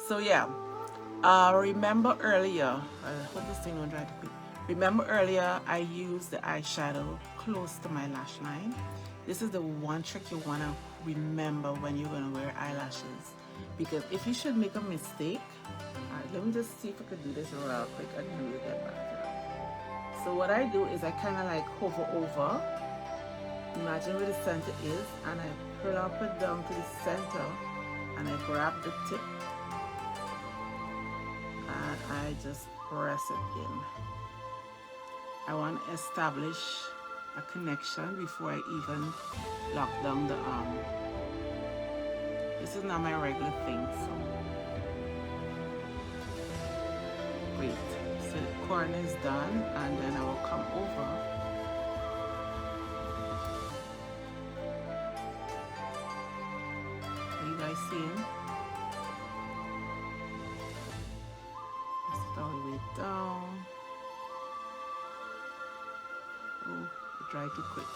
So yeah, remember earlier, I hope this thing don't try to quick. Remember earlier I used the eyeshadow close to my lash line. This is the one trick you want to remember when you're going to wear eyelashes, because if you should make a mistake, alright, let me just see if I could do this real quick and then we'll get back to that. So what I do is I kind of like hover over, imagine where the center is, and I plump it down to the center, and I grab the tip and I just press it in. I want to establish a connection before I even lock down the arm. This is not my regular thing, so great. So the corner is done, and then I will come over. Are you guys seeing? Press it all the way down. Oh, it dried too quick.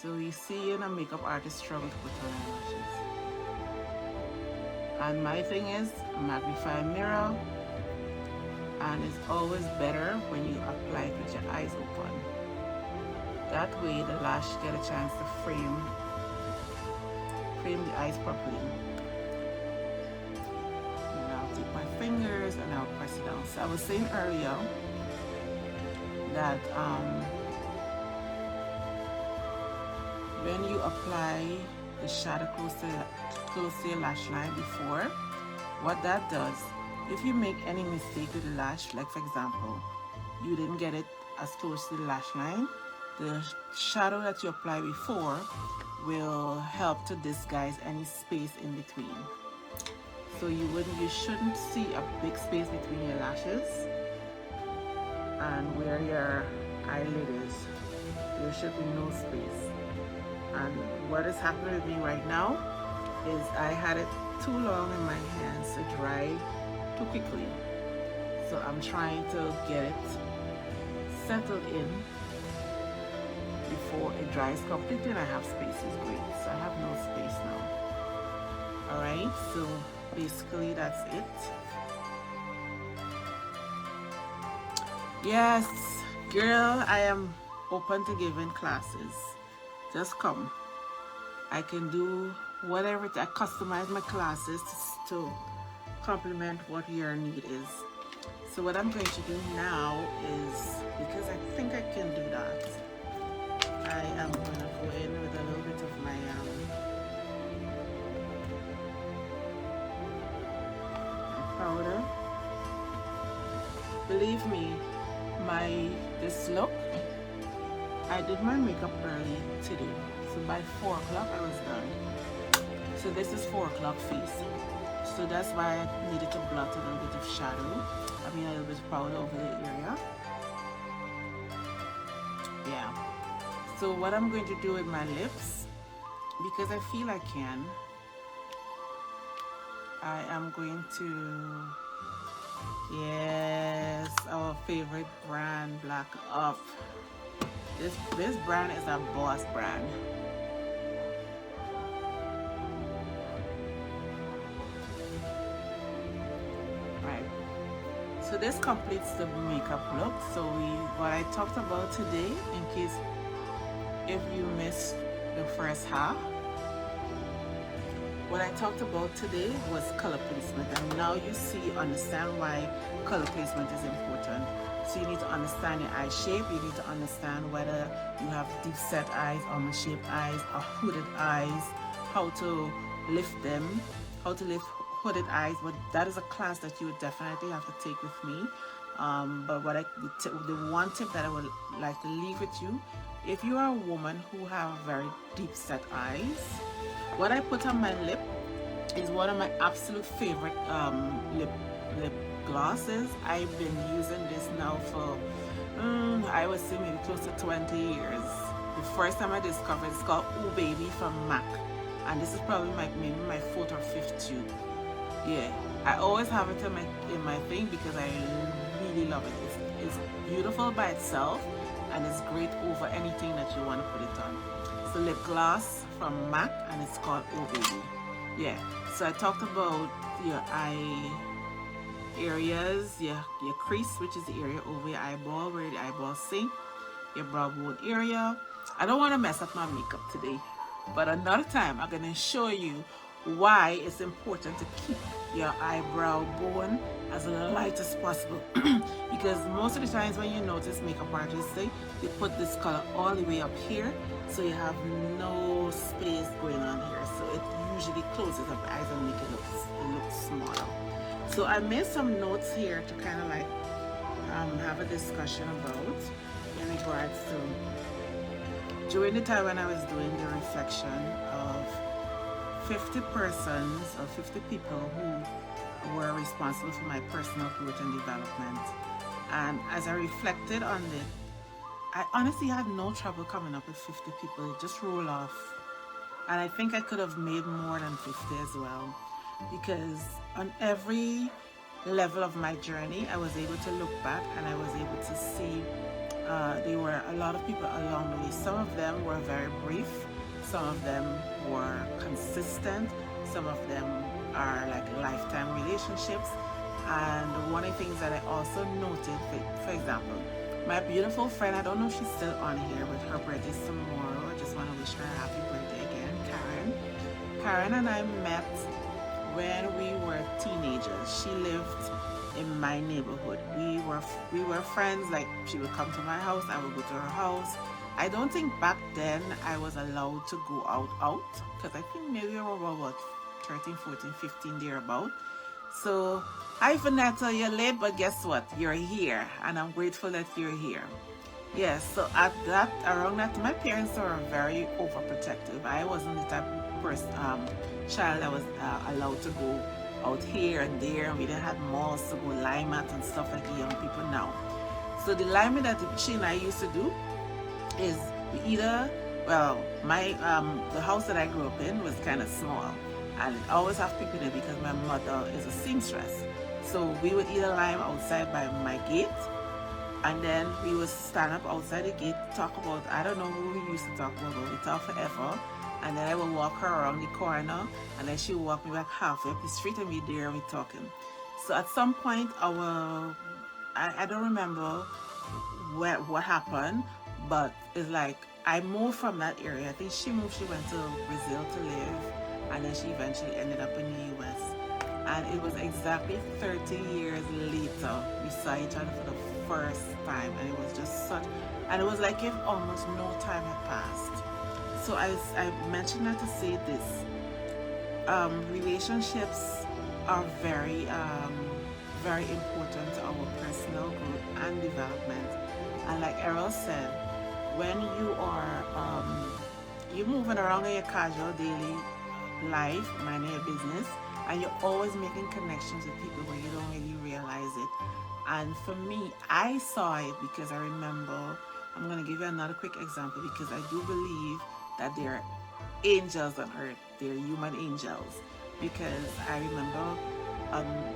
So you see, you're a makeup artist struggle to put on eyelashes. And my thing is magnify mirror, and it's always better when you apply it with your eyes open. That way the lash get a chance to frame the eyes properly. And I'll take my fingers and I'll press it down. So I was saying earlier that when you apply the shadow close to your lash line before, what that does, if you make any mistake with the lash, like for example, you didn't get it as close to the lash line, the shadow that you apply before will help to disguise any space in between. So you shouldn't see a big space between your lashes and where your eyelid is. There should be no space. And what is happening with me right now is I had it too long in my hands to dry too quickly. So I'm trying to get it settled in before it dries completely and I have spaces. Great. So I have no space now. Alright, so basically that's it. Yes, girl, I am open to giving classes. Just come. I can do whatever. I customize my classes to complement what your need is. So what I'm going to do now is, because I think I can do that, I am going to go in with a little bit of my powder. Believe me, this look, I did my makeup early today, so by 4 o'clock I was done. So this is 4 o'clock face. So that's why I needed to blot a little bit of shadow. I mean a little bit of powder over the area. Yeah. So what I'm going to do with my lips, because I feel I can, I am going to, yes, our favorite brand, Black Up. This brand is a boss brand. Right. So this completes the makeup look. So what I talked about today, in case if you missed the first half, what I talked about today was color placement, and now you understand why color placement is important. So you need to understand your eye shape, you need to understand whether you have deep set eyes, almond shaped eyes, or hooded eyes, how to lift them, how to lift hooded eyes. But that is a class that you would definitely have to take with me. But the one tip that I would like to leave with you, if you are a woman who have very deep set eyes, what I put on my lip is one of my absolute favorite lip glosses. I've been using this now for I would say maybe close to 20 years. The first time I discovered it's called Ooh Baby from MAC, and this is probably maybe my 4th or 5th tube. Yeah, I always have it in my thing because I really love it. It's beautiful by itself, and it's great over anything that you want to put it on. It's a lip gloss from MAC, and it's called Ooh Baby. Yeah, So I talked about your eye areas, your crease, which is the area over your eyeball where the eyeball sink, your brow bone area. I don't want to mess up my makeup today, but another time I'm going to show you why it's important to keep your eyebrow bone as light as possible. Because most of the times when you notice makeup artists, they put this color all the way up here, so you have no space going on here, so it usually closes up the eyes and make it look smaller. So I made some notes here to kind of like have a discussion about in regards to during the time when I was doing the reflection of 50 persons or 50 people who were responsible for my personal growth and development. And as I reflected on it, I honestly had no trouble coming up with 50 people. It just rolled off. And I think I could have made more than 50 as well, because on every level of my journey, I was able to look back and I was able to see there were a lot of people along the way. Some of them were very brief, some of them were consistent, some of them are like lifetime relationships. And one of the things that I also noted, for example, my beautiful friend, I don't know if she's still on here, but her birthday is tomorrow. I just want to wish her a happy birthday again, Karen. Karen and I met when we were teenagers. She lived in my neighborhood. We were friends. Like, she would come to my house, I would go to her house. I don't think back then I was allowed to go out, because I think maybe we were about 13, 14, 15 thereabout. So hi Vanessa, you're late, but guess what? You're here, and I'm grateful that you're here. Yes, so around that, my parents were very overprotective. I wasn't the type of person, child that was allowed to go out here and there, and we didn't have malls to go lime at and stuff like the young people now. So the liming that she and I used to do is we either, well, my the house that I grew up in was kind of small, and it always have people in it because my mother is a seamstress. So we would either lime outside by my gate, and then we would stand up outside the gate, talk about, I don't know who we used to talk about, but we talk forever. And then I would walk her around the corner, and then she would walk me back halfway up the street, and we there and we talking. So at some point, I don't remember what happened, but it's like I moved from that area. I think she moved, she went to Brazil to live, and then she eventually ended up in the US. And it was exactly 30 years later we saw each other for the first time, and it was just such, and it was like if almost no time had passed. So I mentioned that to say this, relationships are very very important to our personal growth and development. And like Errol said, when you are you're moving around in your casual daily life, minding your business, and you're always making connections with people where you don't really realize it. And for me, I saw it because I remember, I'm going to give you another quick example, because I do believe that there are angels on earth. They're human angels. Because I remember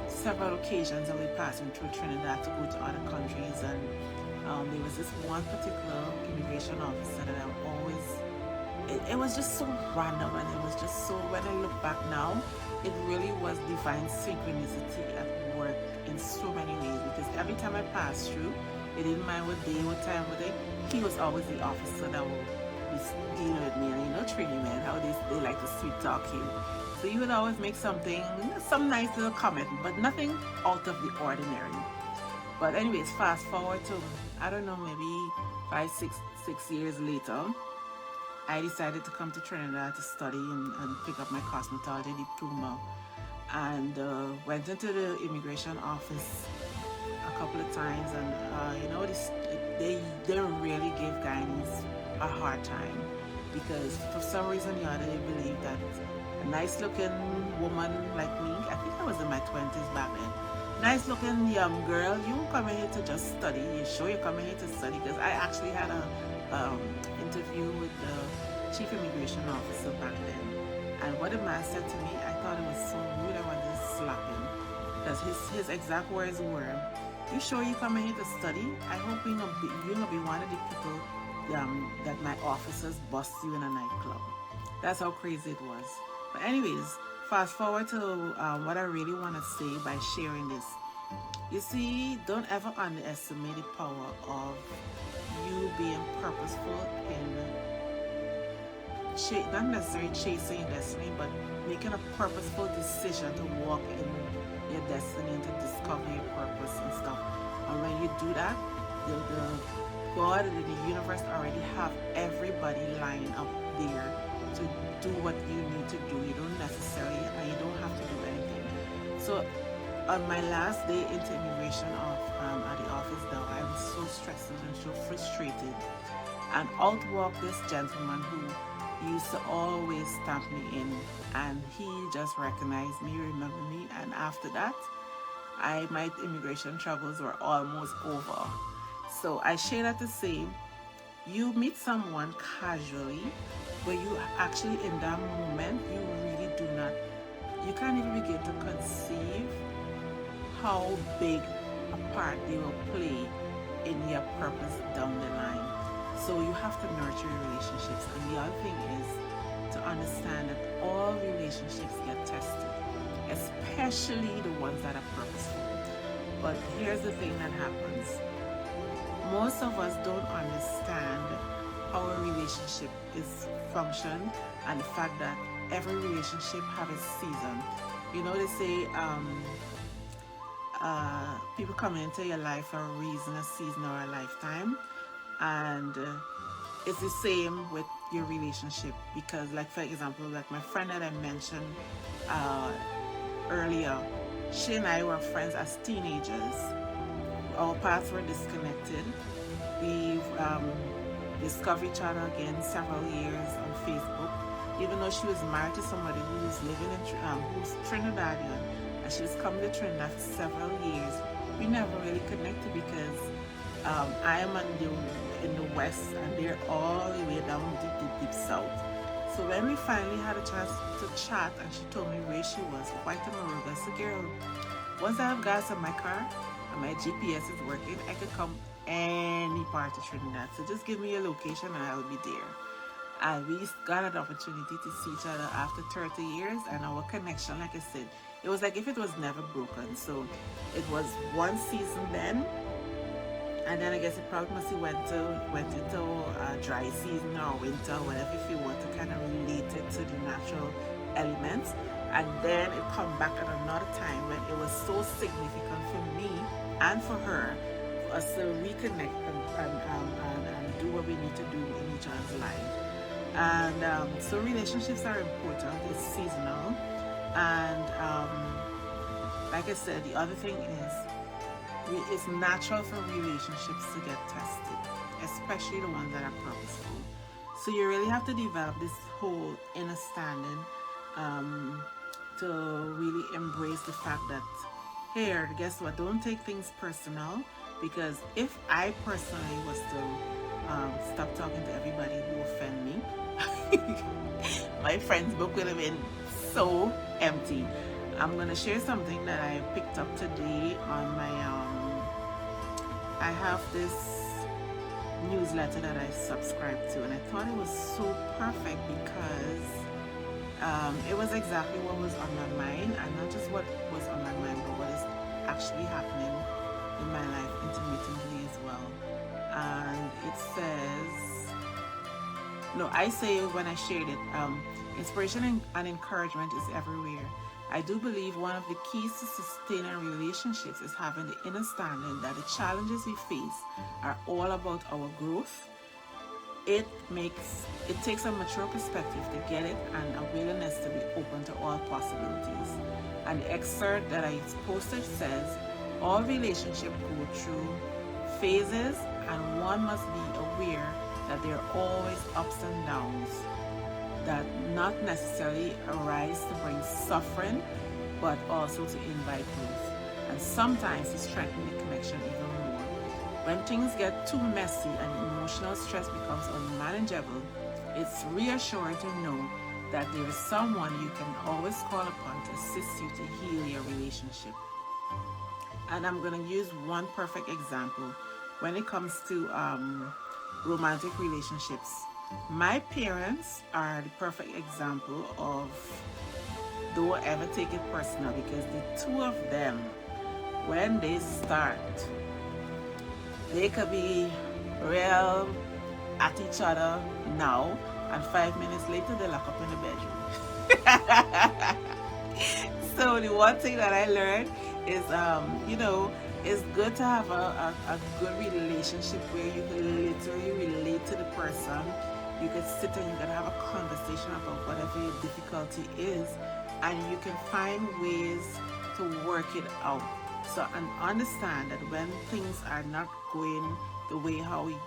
several occasions that we passing through Trinidad to go to other countries, and there was this one particular immigration officer that I always, it was just so random, and it was just so, when I look back now, it really was divine synchronicity at work in so many ways, because every time I passed through, it didn't mind what day, what time of day, he was always the officer that would be dealing with me, and you know, Trini, man, how they like to sweet talk you. So you would always make something, some nice little comment, but nothing out of the ordinary. But anyways, fast forward to, I don't know, maybe 5, 6 years later, I decided to come to Trinidad to study and pick up my cosmetology diploma, and went into the immigration office a couple of times, and you know, they really give Guyanese a hard time, because for some reason or other they believe that a nice looking woman like me, I think I was in my 20s back then, nice looking young girl, you come in here to just study, you sure you're coming here to study? Because I actually had a interview with the chief immigration officer back then, and what the man said to me, I thought it was so rude, I wanted to slap him, because his exact words were, you sure you coming here to study? I hope you're gonna be one of the people that my officers bust you in a nightclub. That's how crazy it was. But anyways, fast forward to what I really want to say by sharing this. You see, don't ever underestimate the power of you being purposeful in not necessarily chasing your destiny, but making a purposeful decision to walk in your destiny and to discover your purpose and stuff. And when you do that, the God and the universe already have everybody lined up there to do what you need to do. You don't necessarily, and you don't have to do anything. So on my last day into immigration at the office though, I was so stressed and so frustrated. And out walked this gentleman who used to always stamp me in, and he just recognized me, remember me, and after that, my immigration troubles were almost over. So I share that to say, you meet someone casually, but you actually in that moment, you really do not, you can't even begin to conceive how big a part they will play in your purpose down the line. So you have to nurture your relationships. And the other thing is to understand that all relationships get tested, especially the ones that are purposeful. But here's the thing that happens. Most of us don't understand how a relationship is functioned, and the fact that every relationship has a season. You know, they say people come into your life for a reason, a season, or a lifetime. And it's the same with your relationship, because like for example, like my friend that I mentioned earlier, she and I were friends as teenagers. Our paths were disconnected. We discovered each other again several years on Facebook, even though she was married to somebody who was living in who's Trinidadian, and she was coming to Trinidad for several years. We never really connected because I am in the west and they're all the way down deep south. So when we finally had a chance to chat and she told me where she was, quite a Moruga, I said, girl, once I have gas in my car and my GPS is working, I could come any part of Trinidad. So just give me your location and I'll be there. And we got an opportunity to see each other after 30 years, and our connection, like I said, it was like if it was never broken. So it was one season then, and then I guess it probably must have went into dry season or winter, whatever, if you want to kind of relate it to the natural elements. And then it come back at another time when it was so significant for me and for her, for us to reconnect and do what we need to do in each other's life. And so relationships are important. It's seasonal, and like I said, the other thing is, it's natural for relationships to get tested, especially the ones that are purposeful. So you really have to develop this whole understanding to really embrace the fact that, here, guess what, don't take things personal, because if I personally was to stop talking to everybody who offend me, my friends book would have been so empty. I'm going to share something that I picked up today on my I have this newsletter that I subscribe to, and I thought it was so perfect because it was exactly what was on my mind, and not just what was on my mind, but what is actually happening in my life intermittently as well. And it says, no, I say when I shared it, inspiration and encouragement is everywhere. I do believe one of the keys to sustaining relationships is having the understanding that the challenges we face are all about our growth. It takes a mature perspective to get it, and a willingness to be open to all possibilities. And the excerpt that I posted says, all relationships go through phases, and one must be aware that there are always ups and downs that not necessarily arise to bring suffering, but also to invite growth, and sometimes to strengthen the connection even more. When things get too messy and emotional stress becomes unmanageable, it's reassuring to know that there is someone you can always call upon to assist you to heal your relationship. And I'm going to use one perfect example when it comes to romantic relationships. My parents are the perfect example of don't ever take it personal, because the two of them, when they start, they could be real at each other now, and 5 minutes later they lock up in the bedroom. So the one thing that I learned is, it's good to have a good relationship where you can literally relate to the person. You can sit and you can have a conversation about whatever your difficulty is, and you can find ways to work it out. So, and understand that when things are not going the way how you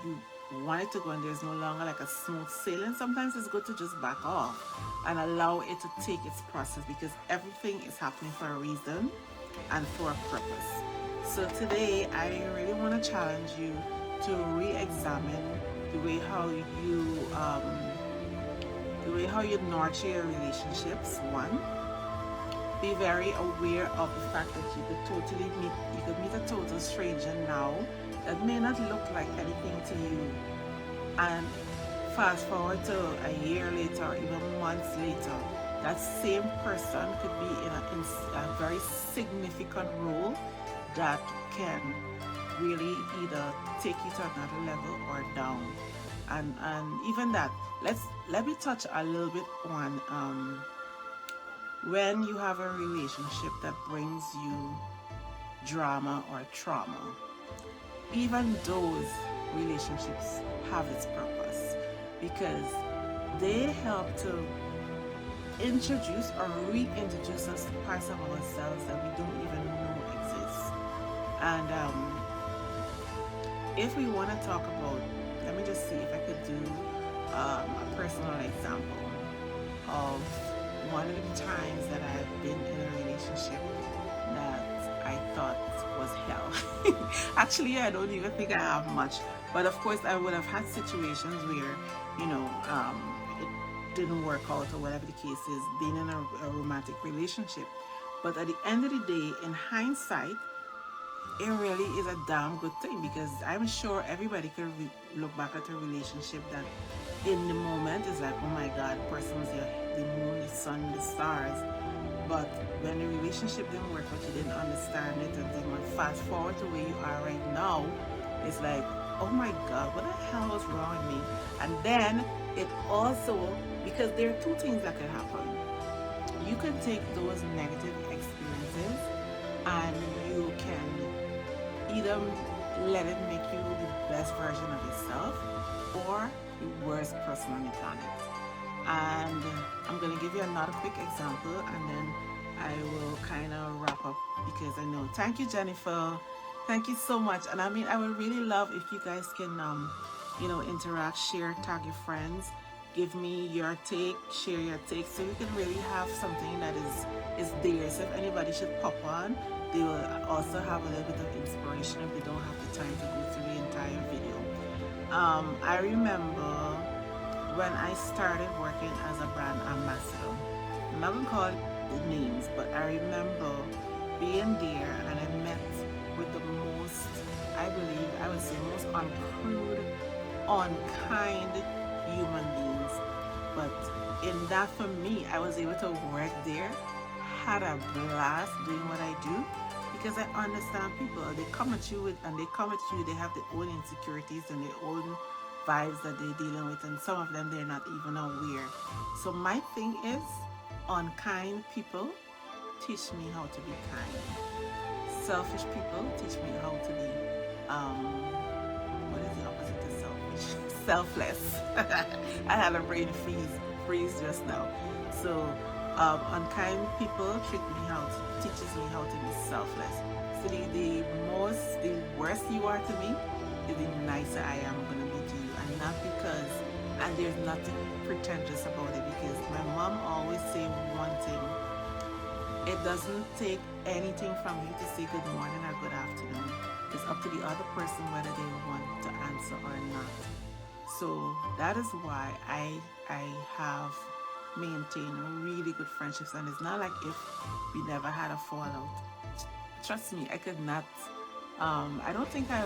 want it to go, and there's no longer like a smooth sailing, sometimes it's good to just back off and allow it to take its process, because everything is happening for a reason and for a purpose. So today I really want to challenge you to re-examine the way how you nurture your relationships. One, be very aware of the fact that you could meet a total stranger now that may not look like anything to you, and fast forward to a year later or even months later, that same person could be in a very significant role that can really either take you to another level or down. And even that, let me touch a little bit on when you have a relationship that brings you drama or trauma. Even those relationships have its purpose, because they help to introduce or reintroduce us to parts of ourselves that we don't even know exist. And if we want to talk about, let me just see if I could do a personal example of one of the times that I've been in a relationship that I thought was hell. Actually, I don't even think I have much, but of course I would have had situations where, it didn't work out or whatever the case is, being in a romantic relationship. But at the end of the day, in hindsight, it really is a damn good thing, because I'm sure everybody could look back at a relationship that in the moment is like, oh my God, person was the moon, the sun, the stars. But when the relationship didn't work out, you didn't understand it, and then when fast forward to where you are right now, it's like, oh my God, what the hell was wrong with me? And then it also, because there are two things that can happen. You can take those negative experiences and you can either let it make you the best version of yourself or the worst person on the planet. And I'm going to give you another quick example, and then I will kind of wrap up, because I know. Thank you, Jennifer. Thank you so much. And I mean, I would really love if you guys can, interact, share, tag your friends, give me your take, share your take, so we can really have something that is there. So if anybody should pop on, they will also have a little bit of inspiration if they don't have the time to go through the entire video. I remember when I started working as a brand ambassador. I'm not going to call it the names, but I remember being there and I met with the most, I believe, I would say most uncrude, unkind human beings. But in that, for me, I was able to work there, had a blast doing what I do, because I understand people. They come at you they have their own insecurities and their own vibes that they're dealing with, and some of them they're not even aware. So my thing is, unkind people teach me how to be kind. Selfish people teach me how to be what is the opposite of selfish? Selfless. I had a brain freeze just now. So unkind people teaches me how to be selfless. So the worse you are to me, the nicer I am going to be to you. And not because, and there's nothing pretentious about it, because my mom always say one thing: it doesn't take anything from you to say good morning or good afternoon. It's up to the other person whether they want to answer or not. So that is why I have maintained really good friendships, and it's not like if we never had a fallout. Trust me, I could not. I don't think I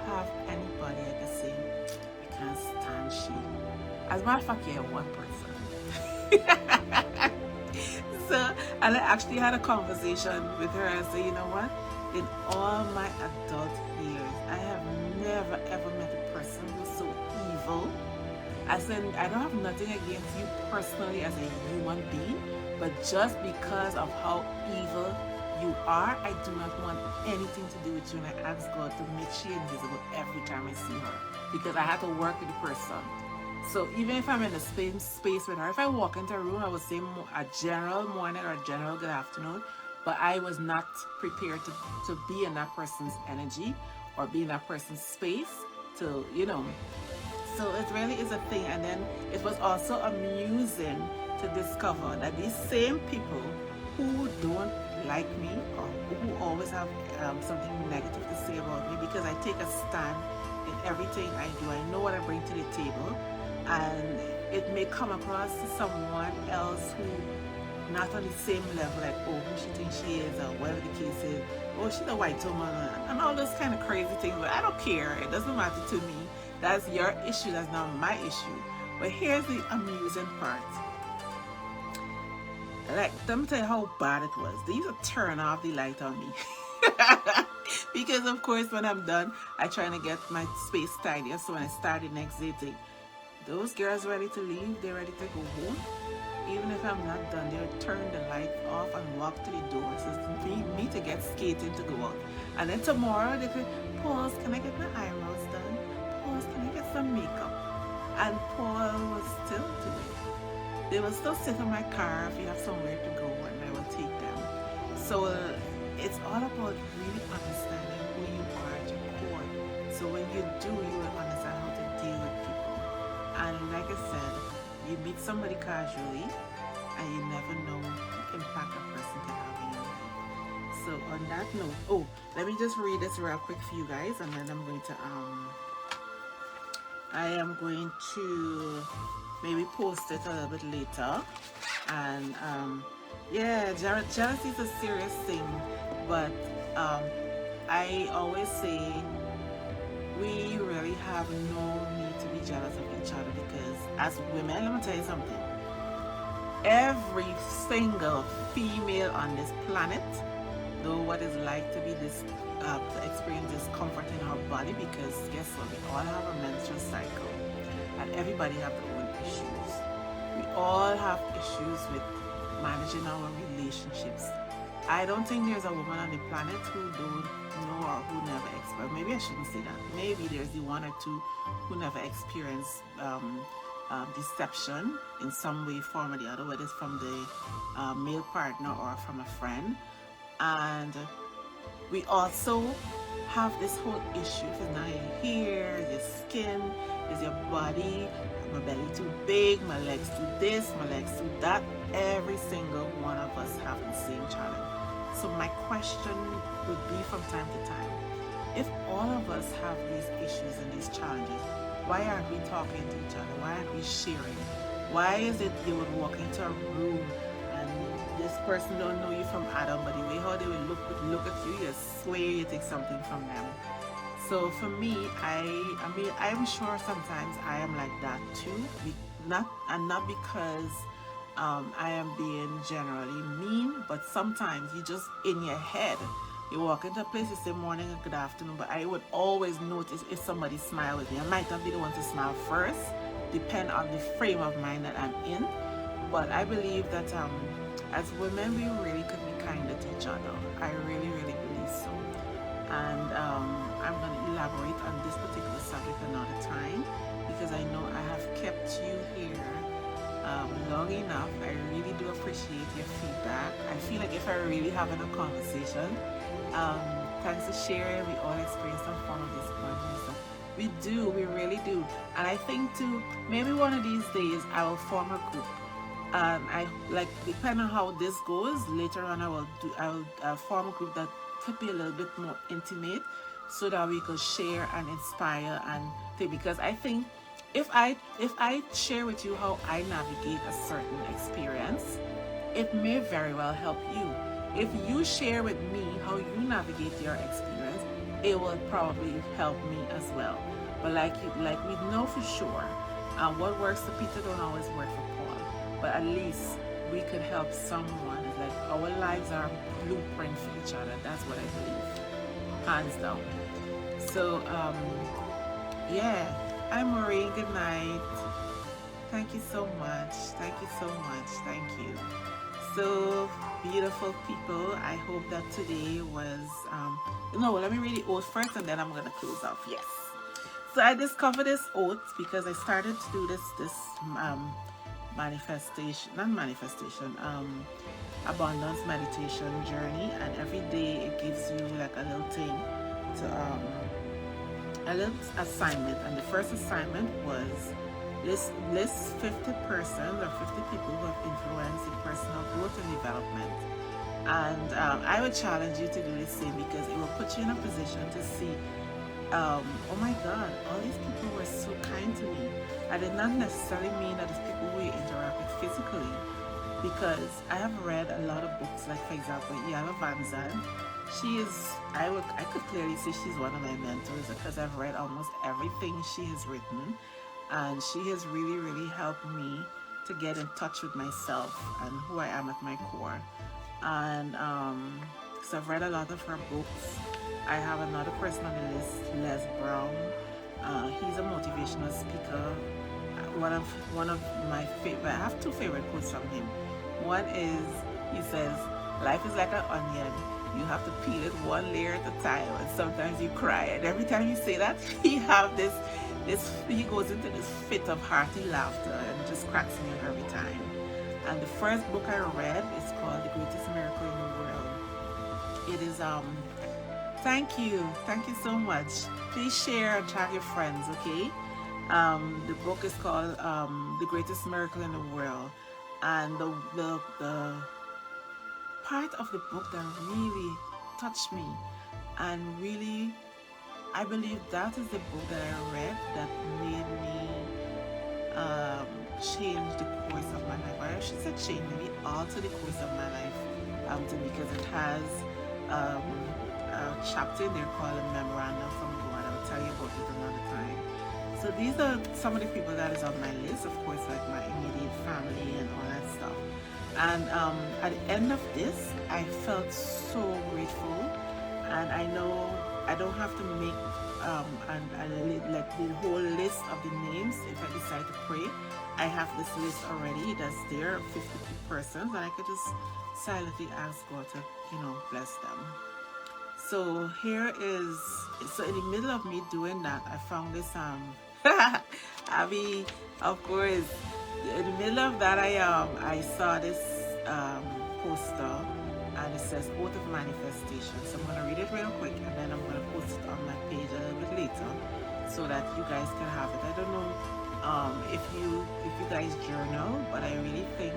have anybody I could say I can't stand she. As a matter of fact, yeah, one person. So, and I actually had a conversation with her and say, you know what? In all my adult years, I have never ever met a person who's so evil. I said, I don't have nothing against you personally as a human being, but just because of how evil you are, I do not want anything to do with you. And I ask God to make she invisible every time I see her, because I had to work with the person. So even if I'm in the same space with her, if I walk into a room, I would say a general morning or a general good afternoon, but I was not prepared to be in that person's energy or be in that person's space to, you know. So it really is a thing. And then it was also amusing to discover that these same people who don't like me or who always have something negative to say about me, because I take a stand in everything I do. I know what I bring to the table, and it may come across to someone else who not on the same level, like, oh, who she thinks she is, or whatever the case is, oh, she's a white woman, and all those kind of crazy things. But I don't care. It doesn't matter to me. That's your issue. That's not my issue. But here's the amusing part. Like, let me tell you how bad it was. They used to turn off the light on me. Because, of course, when I'm done, I try to get my space tidier. So when I start the next day, those girls ready to leave, they're ready to go home. Even if I'm not done, they'll turn the light off and walk to the door. So it's me to get skating to go out. And then tomorrow, they could pause, can I get my eyebrows done? Pause, can I get some makeup? And Paul was still doing it. They will still sit in my car if you have somewhere to go, and I will take them. So it's all about really understanding who you are at your core. So when you do, you will understand how to deal with people. And like I said, you meet somebody casually, and you never know the impact a person can have in your life. So on that note, oh, let me just read this real quick for you guys, and then I'm going to I am going to maybe post it a little bit later. And yeah, jealousy is a serious thing, but I always say we really have no need to be jealous of each other, because as women, let me tell you something, every single female on this planet know what it's like to be this to experience discomfort in our body, because guess what, we all have a menstrual cycle and everybody have their own issues. We all have issues with managing our relationships. I don't think there's a woman on the planet who don't know or who never experienced. Maybe I shouldn't say that. Maybe there's the one or two who never experienced deception in some way, form, or the other, whether it's from the male partner or from a friend. And we also have this whole issue. If it's not your hair, your skin, is your body, my belly too big, my legs too this, my legs too that. Every single one of us have the same challenge. So my question would be from time to time, if all of us have these issues and these challenges, why aren't we talking to each other? Why aren't we sharing? Why is it you would walk into a room and this person don't know you from Adam, but the way how they will look at you, you swear you take something from them. So for me, I mean, I'm sure sometimes I am like that too. Not because I am being generally mean, but sometimes you just in your head, you walk into a place, you say morning and good afternoon, but I would always notice if somebody smile with me. I might not be the one to smile first, depend on the frame of mind that I'm in. But I believe that as women, we really could be kinder to each other. I really, really believe so. And I'm going to elaborate on this particular subject another time, because I know I have kept you here long enough. I really do appreciate your feedback. I feel like if I really having a conversation, thanks to sharing, we all experience some form of disappointment. We do, we really do. And I think too, maybe one of these days I will form a group. I like, depending on how this goes, later on I will form a group that could be a little bit more intimate, so that we could share and inspire and think. Because I think if I share with you how I navigate a certain experience, it may very well help you. If you share with me how you navigate your experience, it will probably help me as well. But like we know for sure, what works for Peter don't always work for Paul. But at least we could help someone our lives are blueprint for each other. That's what I believe, hands down. So yeah, I'm Maureen. Good night. Thank you so much. Thank you so much. Thank you. So beautiful people. I hope that today was no, let me read the oath first and then I'm gonna close off. Yes. So I discovered this oath because I started to do this manifestation, not manifestation, abundance meditation journey, and every day it gives you like a little thing to a little assignment. And the first assignment was list 50 persons or 50 people who have influence in personal growth and development. And I would challenge you to do the same because it will put you in a position to see, oh my God, all these people were so kind to me. I did not necessarily mean that it's people who you interact with physically, because I have read a lot of books, like for example, Iyanla Vanzant. She is, I could clearly say she's one of my mentors because I've read almost everything she has written, and she has really, really helped me to get in touch with myself and who I am at my core. And so I've read a lot of her books. I have another person on the list, Les Brown. He's a motivational speaker. One of my favorite, I have two favorite quotes from him. One is, he says, life is like an onion. You have to peel it one layer at a time, and sometimes you cry. And every time you say that, he goes into this fit of hearty laughter and just cracks me up every time. And the first book I read is called The Greatest Miracle in the World. It is thank you so much. Please share and tag your friends, okay? The book is called The Greatest Miracle in the World, and the part of the book that really touched me, and really I believe that is the book that I read that made me change the course of my life. Or I should say change, maybe alter the course of my life, because it has a chapter in there called A Memorandum from God. I will tell you about it another time. So these are some of the people that is on my list, of course, like my immediate family and all that stuff. And at the end of this, I felt so grateful, and I know I don't have to make like the whole list of the names if I decide to pray. I have this list already that's there, 50 persons, and I could just silently ask God to, bless them. So here is, so in the middle of me doing that, I found this Abby, of course, in the middle of that, I saw this poster, and it says Oath of Manifestation. So I'm going to read it real quick, and then I'm going to post it on my page a little bit later so that you guys can have it. I don't know if you guys journal, but I really think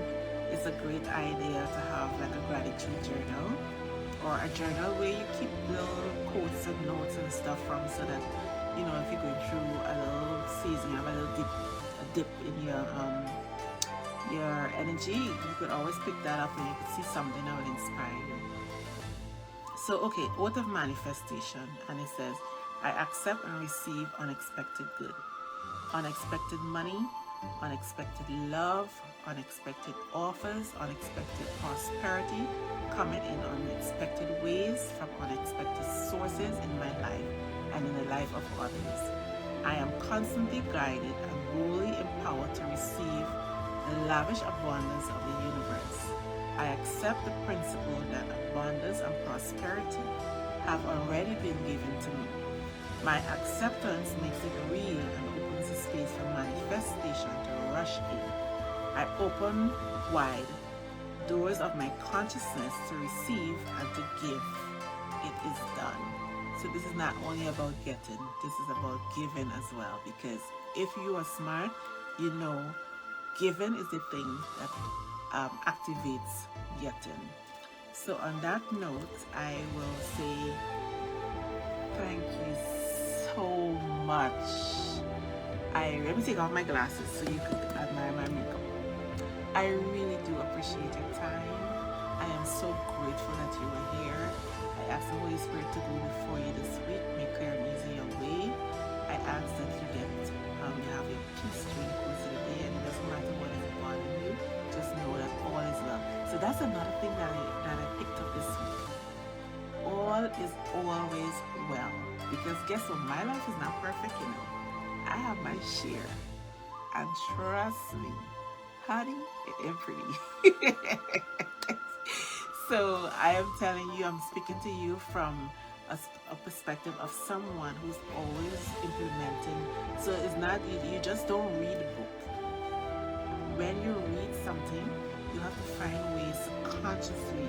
it's a great idea to have like a gratitude journal, or a journal where you keep little quotes and notes and stuff from, so that if you're going through a little season, you have a little dip in your energy, you could always pick that up and you could see something that will inspire you. So okay, Oath of Manifestation, and it says, I accept and receive unexpected good, unexpected money, unexpected love, unexpected offers, unexpected prosperity coming in unexpected ways from unexpected sources in my life and in the life of others. I am constantly guided and wholly empowered to receive the lavish abundance of the universe. I accept the principle that abundance and prosperity have already been given to me. My acceptance makes it real and opens a space for manifestation to rush in. I open wide doors of my consciousness to receive and to give. It is done. So this is not only about getting, this is about giving as well, because if you are smart, giving is the thing that activates getting. So on that note, I will say thank you so much. Let me take off my glasses so you could admire my makeup. I really do appreciate your time. I am so grateful that you were here. I ask the Holy Spirit to go before you this week, make clear and easy your way. I ask that you have your peace during the course of the day, and it doesn't matter what is bothering you, just know that all is well. So that's another thing that I picked up this week. All is always well. Because guess what? My life is not perfect, you know. I have my share. And trust me, honey, it ain't pretty. So I am telling you, I'm speaking to you from a perspective of someone who's always implementing. So it's not, you just don't read a book. When you read something, you have to find ways to consciously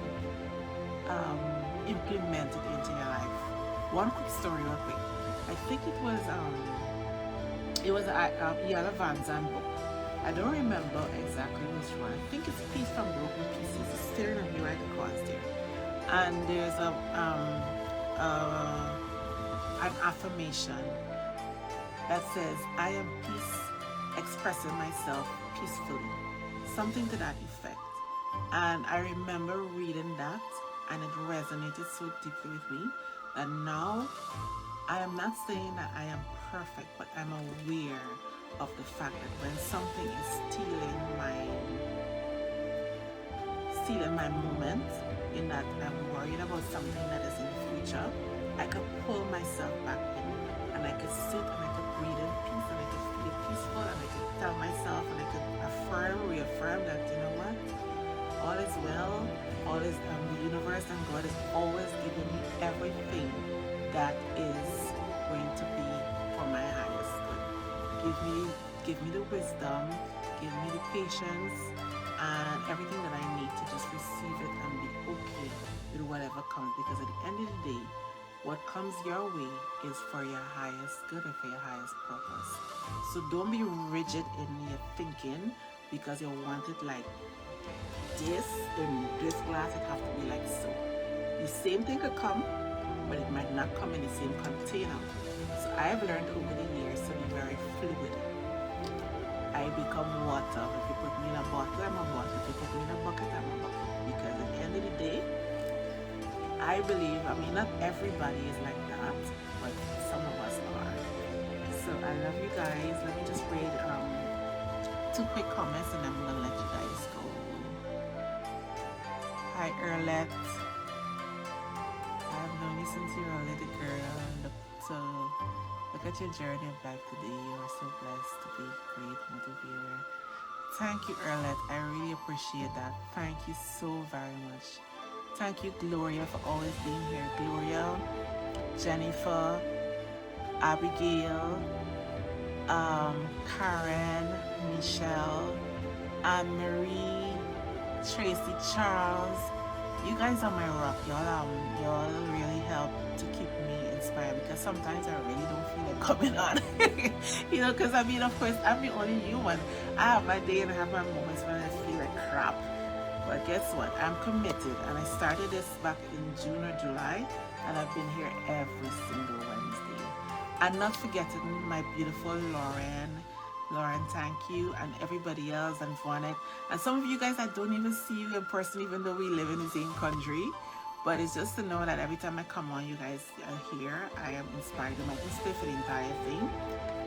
implement it into your life. One quick story real quick. I think it was a Yala Van Zandt book. I don't remember exactly which one. I think it's a piece from Broken Pieces. It's staring at me right across there. And there's an affirmation that says, I am peace, expressing myself peacefully. Something to that effect. And I remember reading that, and it resonated so deeply with me that now I am not saying that I am perfect, but I'm aware of the fact that when something is stealing my moment, in that I'm worried about something that is in the future, I could pull myself back in, and I could sit and I could breathe in peace, and I could feel peaceful, and I could tell myself, and I could reaffirm that, you know what, all is well, all is the universe and God is always giving me everything that is going to be for my highest good. Give me the wisdom, give me the patience, and everything that I need to just receive it and be okay with whatever comes. Because at the end of the day, what comes your way is for your highest good and for your highest purpose. So don't be rigid in your thinking because you want it like this, in this glass, it have to be like so. The same thing could come, but it might not come in the same container. So I've learned over the years to be very fluid. I become water. If you put me in a bottle, I'm a bottle. If you put me in a bucket, I'm a bucket. Because at the end of the day, I believe, not everybody is like that, but some of us are. So I love you guys. Let me just read 2 quick comments and I'm going to let you guys go. Hi, Erlet. I've known you since you were a little girl. Look at your journey of life today. You are so blessed to be a great motivator. Thank you, Erlet. I really appreciate that. Thank you so very much. Thank you, Gloria, for always being here. Gloria, Jennifer, Abigail, Karen, Michelle, Anne-Marie, Tracy, Charles. You guys are my rock. Y'all really help to keep me inspired because sometimes I really don't feel like coming on. Because of course, I'm the only human. I have my day and I have my moments when I feel like crap. But guess what? I'm committed, and I started this back in June or July, and I've been here every single Wednesday. And not forgetting my beautiful Lauren, thank you, and everybody else, and Vonette. And some of you guys, I don't even see you in person, even though we live in the same country. But it's just to know that every time I come on, you guys are here. I am inspired. I might stay for the entire thing,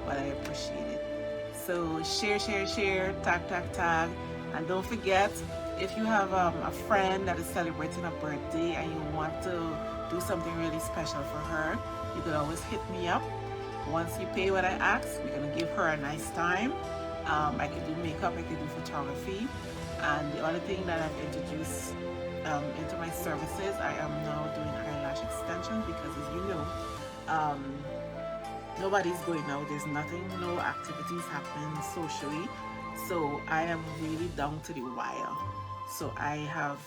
but I appreciate it. So share, tag. And don't forget, if you have a friend that is celebrating a birthday and you want to do something really special for her, you can always hit me up. Once you pay what I ask, we're going to give her a nice time. I can do makeup, I can do photography. And the other thing that I've introduced into my services, I am now doing eyelash extensions because, as you know, nobody's going out. There's no activities happening socially. So I am really down to the wire. So I have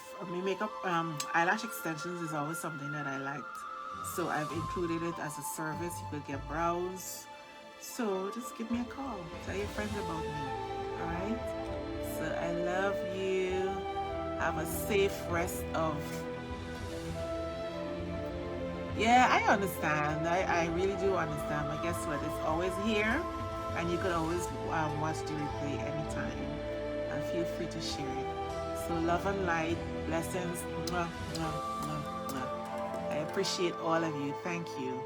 makeup, eyelash extensions is always something that I liked. So I've included it as a service. You could get brows. So just give me a call. Tell your friends about me. Alright? So I love you. Have a safe rest of... Yeah, I understand. I really do understand. But guess what? It's always here. And you could always watch the replay anytime. And feel free to share it. So love and light. Blessings. Mwah, mwah, mwah, mwah. I appreciate all of you. Thank you.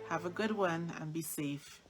Have a good one and be safe.